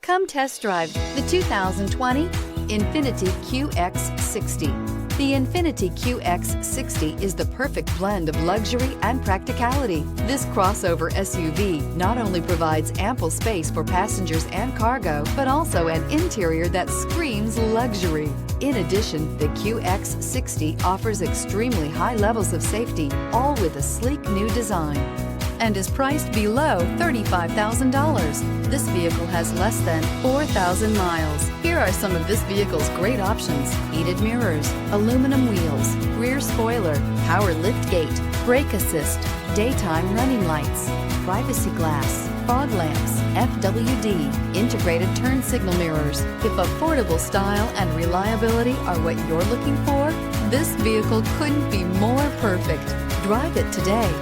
Come test drive the 2020 INFINITI QX60. The INFINITI QX60 is the perfect blend of luxury and practicality. This crossover SUV not only provides ample space for passengers and cargo, but also an interior that screams luxury. In addition, the QX60 offers extremely high levels of safety, all with a sleek new design, and is priced below $35,000. This vehicle has less than 4,000 miles. Here are some of this vehicle's great options: heated mirrors, aluminum wheels, rear spoiler, power liftgate, brake assist, daytime running lights, privacy glass, fog lamps, FWD, integrated turn signal mirrors. If affordable style and reliability are what you're looking for, this vehicle couldn't be more perfect. Drive it today.